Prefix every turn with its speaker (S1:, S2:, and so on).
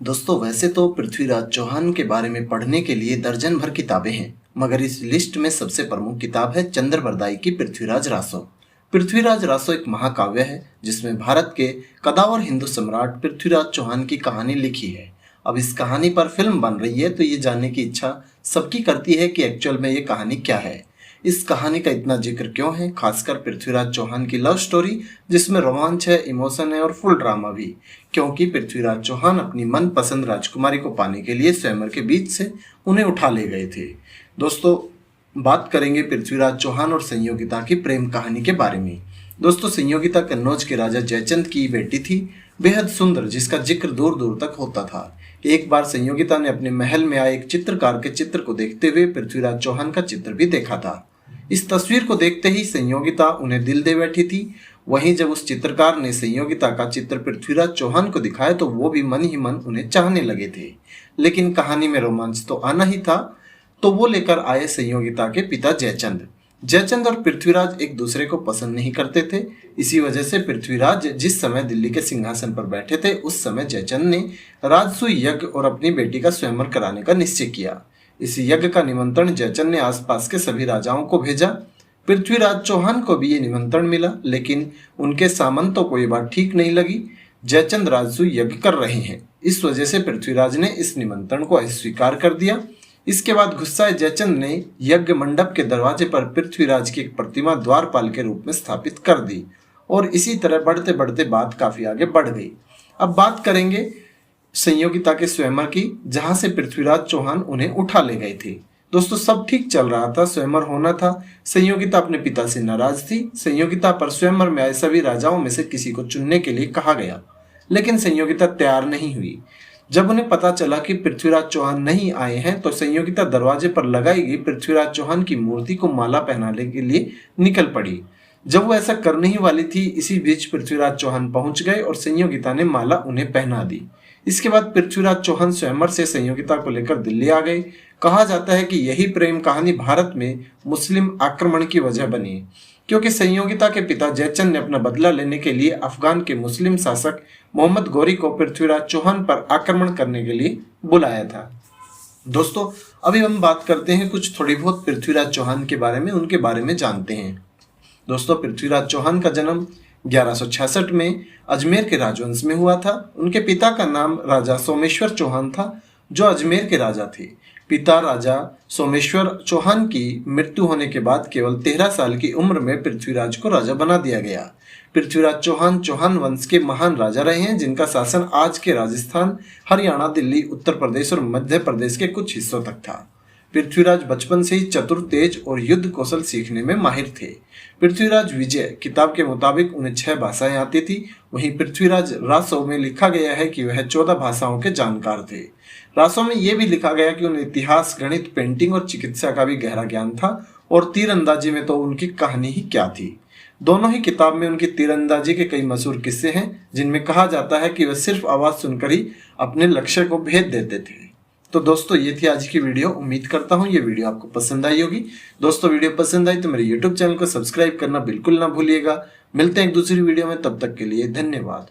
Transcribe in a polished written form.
S1: दोस्तों वैसे तो पृथ्वीराज चौहान के बारे में पढ़ने के लिए दर्जन भर किताबें हैं, मगर इस लिस्ट में सबसे प्रमुख किताब है चंद्रबरदाई की पृथ्वीराज रासो। पृथ्वीराज रासो एक महाकाव्य है जिसमें भारत के कदावर हिंदू सम्राट पृथ्वीराज चौहान की कहानी लिखी है। अब इस कहानी पर फिल्म बन रही है तो ये जानने की इच्छा सबकी करती है कि एक्चुअल में ये कहानी क्या है। इस कहानी का इतना जिक्र क्यों है, खासकर पृथ्वीराज चौहान की लव स्टोरी जिसमें रोमांच है, इमोशन है और फुल ड्रामा भी, क्योंकि पृथ्वीराज चौहान अपनी मनपसंद राजकुमारी को पाने के लिए स्वयंवर के बीच से उन्हें उठा ले गए थे। दोस्तों बात करेंगे पृथ्वीराज चौहान और संयोगिता की प्रेम कहानी के बारे में। दोस्तों संयोगिता कन्नौज के राजा जयचंद की बेटी थी, बेहद सुंदर, जिसका जिक्र दूर दूर तक होता था। एक बार संयोगिता ने अपने महल में आए एक चित्रकार के चित्र को देखते हुए पृथ्वीराज चौहान का चित्र भी देखा था। इस तस्वीर को देखते ही संयोगिता उन्हें दिल दे बैठी थी। वहीं जब उस चित्रकार ने संयोगिता का चित्र पृथ्वीराज चौहान को दिखाया तो वो भी मन ही मन उन्हें चाहने लगे थे। लेकिन कहानी में रोमांच तो आना ही था, तो वो लेकर आए संयोगिता के पिता जयचंद। जयचंद और पृथ्वीराज एक दूसरे को पसंद नहीं करते थे। इसी वजह से पृथ्वीराज जिस समय दिल्ली के सिंहासन पर बैठे थे उस समय जयचंद ने राजसूय यज्ञ और अपनी बेटी का स्वयंवर कराने का निश्चय किया। इस यज्ञ का निमंत्रण जयचंद ने आसपास के सभी राजाओं को भेजा। पृथ्वीराज चौहान को भी ये निमंत्रण मिला, लेकिन उनके सामंतों को ये बात ठीक नहीं लगी। जयचंद राजसूय यज्ञ कर रहे हैं, इस वजह से पृथ्वीराज ने इस निमंत्रण को अस्वीकार कर दिया। इसके बाद गुस्साए जयचंद ने यज्ञ मंडप के दरवाजे पर पृथ्वीराज की एक प्रतिमा द्वारपाल के रूप में स्थापित कर दी और इसी तरह बढ़ते बढ़ते बात काफी आगे बढ़ गई। अब बात करेंगे संयोगिता के स्वयंवर की, जहां से पृथ्वीराज चौहान उन्हें उठा ले गए थे। दोस्तों सब ठीक चल रहा था, स्वयंवर होना था। संयोगिता अपने पिता से नाराज थी। संयोगिता पर स्वयंवर में आए सभी राजाओं में से किसी को चुनने के लिए कहा गया, लेकिन संयोगिता तैयार नहीं हुई। जब उन्हें पता चला कि पृथ्वीराज चौहान नहीं आए हैं तो संयोगिता दरवाजे पर लगाई गई पृथ्वीराज चौहान की मूर्ति को माला पहनाने के लिए निकल पड़ी। जब वो ऐसा करने ही वाली थी, इसी बीच पृथ्वीराज चौहान पहुंच गए और संयोगिता ने माला उन्हें पहना दी। इसके बाद पृथ्वीराज चौहान स्वयंवर से संयोगिता को लेकर दिल्ली आ गए। कहा जाता है कि यही प्रेम कहानी भारत में मुस्लिम आक्रमण की वजह बनी, क्योंकि संयोगिता के पिता जयचंद ने अपना बदला लेने के लिए अफगान के मुस्लिम शासक मोहम्मद गौरी को पृथ्वीराज चौहान पर आक्रमण करने के लिए बुलाया था। दोस्तों अभी हम बात करते हैं कुछ थोड़ी बहुत पृथ्वीराज चौहान के बारे में, उनके बारे में जानते हैं। दोस्तों पृथ्वीराज चौहान का जन्म 1166 में अजमेर के राजवंश में हुआ था। उनके पिता का नाम राजा सोमेश्वर चौहान था, जो अजमेर के राजा थे। पिता राजा सोमेश्वर चौहान की मृत्यु होने के बाद केवल 13 साल की उम्र में पृथ्वीराज को राजा बना दिया गया। पृथ्वीराज चौहान चौहान वंश के महान राजा रहे हैं, जिनका शासन आज के राजस्थान, हरियाणा, दिल्ली, उत्तर प्रदेश और मध्य प्रदेश के कुछ हिस्सों तक था। पृथ्वीराज बचपन से ही चतुर, तेज और युद्ध कौशल सीखने में माहिर थे। पृथ्वीराज विजय किताब के मुताबिक उन्हें 6 भाषाएं आती थी। वहीं पृथ्वीराज रासो में लिखा गया है कि वह 14 भाषाओं के जानकार थे। रासो में यह भी लिखा गया कि उन्हें इतिहास, गणित, पेंटिंग और चिकित्सा का भी गहरा ज्ञान था, और तीरंदाजी में तो उनकी कहानी ही क्या थी। दोनों ही किताब में उनकी तीरंदाजी के कई मशहूर किस्से हैं, जिनमें कहा जाता है कि वह सिर्फ आवाज सुनकर ही अपने लक्ष्य को भेद देते थे। तो दोस्तों ये थी आज की वीडियो। उम्मीद करता हूँ ये वीडियो आपको पसंद आई होगी। दोस्तों वीडियो पसंद आई तो मेरे YouTube चैनल को सब्सक्राइब करना बिल्कुल ना भूलिएगा। मिलते हैं एक दूसरी वीडियो में, तब तक के लिए धन्यवाद।